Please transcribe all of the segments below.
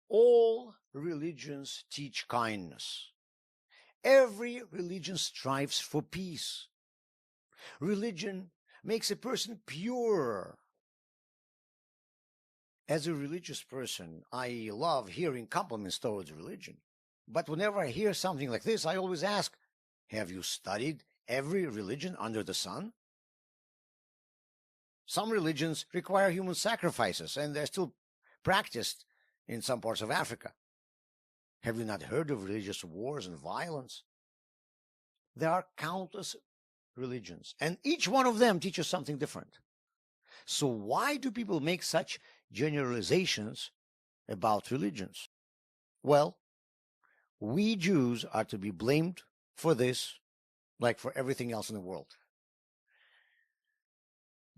All religions teach kindness. Every religion strives for peace. Religion makes a person pure. As a religious person, I love hearing compliments towards religion. But whenever I hear something like this, I always ask, have you studied every religion under the sun? Some religions require human sacrifices, and they're still practiced in some parts of Africa. Have you not heard of religious wars and violence? There are countless religions, and each one of them teaches something different. So why do people make such generalizations about religions? Well, we Jews are to be blamed for this, like for everything else in the world.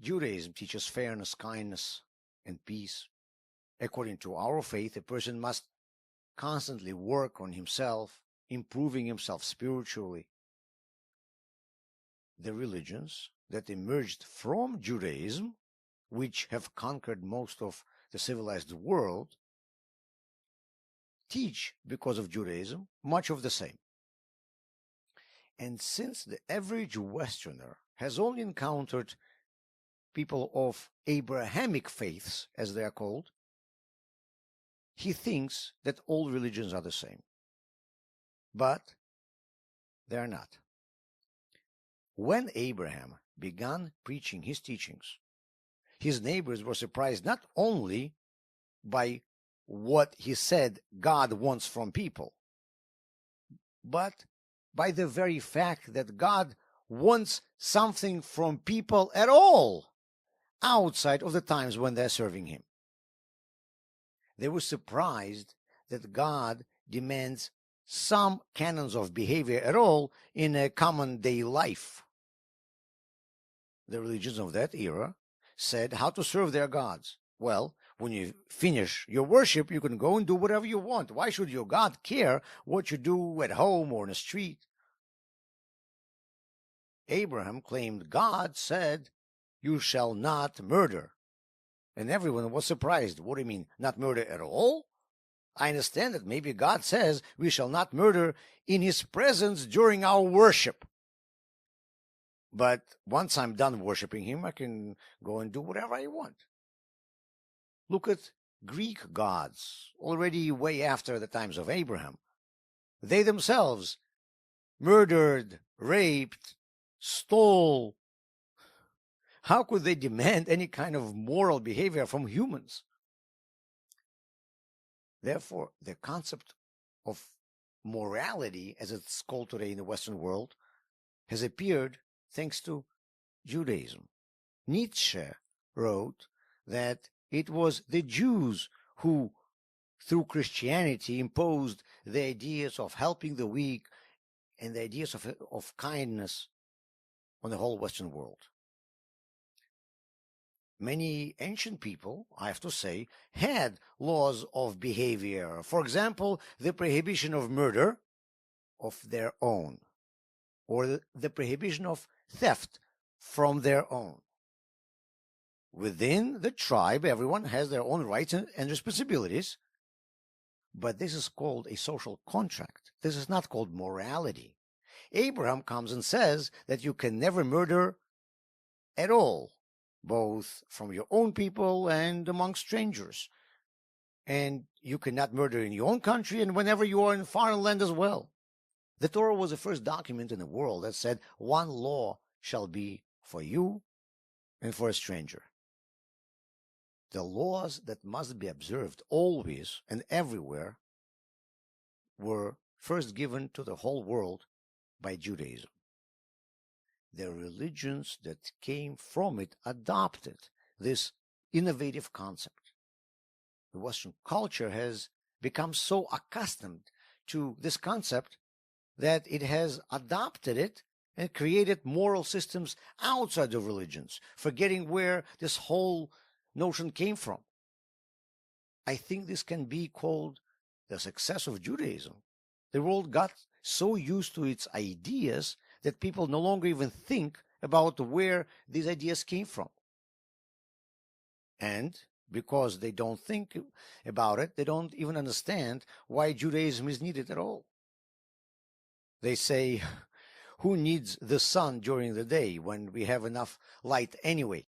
Judaism teaches fairness, kindness, and peace. According to our faith, a person must constantly work on himself, improving himself spiritually. The religions that emerged from Judaism, which have conquered most of the civilized world, teach, because of Judaism, much of the same. And since the average Westerner has only encountered people of Abrahamic faiths, as they are called, he thinks that all religions are the same. But they are not. When Abraham began preaching his teachings, his neighbors were surprised not only by what he said God wants from people, but by the very fact that God wants something from people at all outside of the times when they're serving him. They were surprised that God demands some canons of behavior at all in a common day life. The religions of that era said how to serve their gods. Well, when you finish your worship, you can go and do whatever you want. Why should your God care what you do at home or in the street? Abraham claimed God said, "You shall not murder." And everyone was surprised. What do you mean, not murder at all? I understand that maybe God says we shall not murder in his presence during our worship. But once I'm done worshiping him, I can go and do whatever I want. Look at Greek gods, already way after the times of Abraham. They themselves murdered, raped, stole. How could they demand any kind of moral behavior from humans? Therefore, the concept of morality, as it's called today in the Western world, has appeared thanks to Judaism. Nietzsche wrote that it was the Jews who, through Christianity, imposed the ideas of helping the weak and the ideas of kindness on the whole Western world. Many ancient people, I have to say, had laws of behavior. For example, the prohibition of murder of their own, or the prohibition of theft from their own. Within the tribe, everyone has their own rights and responsibilities, but this is called a social contract. This is not called morality. Abraham comes and says that you can never murder at all, both from your own people and among strangers. And you cannot murder in your own country and whenever you are in foreign land as well. The Torah was the first document in the world that said one law shall be for you and for a stranger. The laws that must be observed always and everywhere were first given to the whole world by Judaism. The religions that came from it adopted this innovative concept. The Western culture has become so accustomed to this concept that it has adopted it and created moral systems outside of religions, forgetting where this whole notion came from. I think this can be called the success of Judaism. The world got so used to its ideas that people no longer even think about where these ideas came from. And because they don't think about it. They don't even understand why Judaism is needed at all. They say, who needs the sun during the day when we have enough light anyway?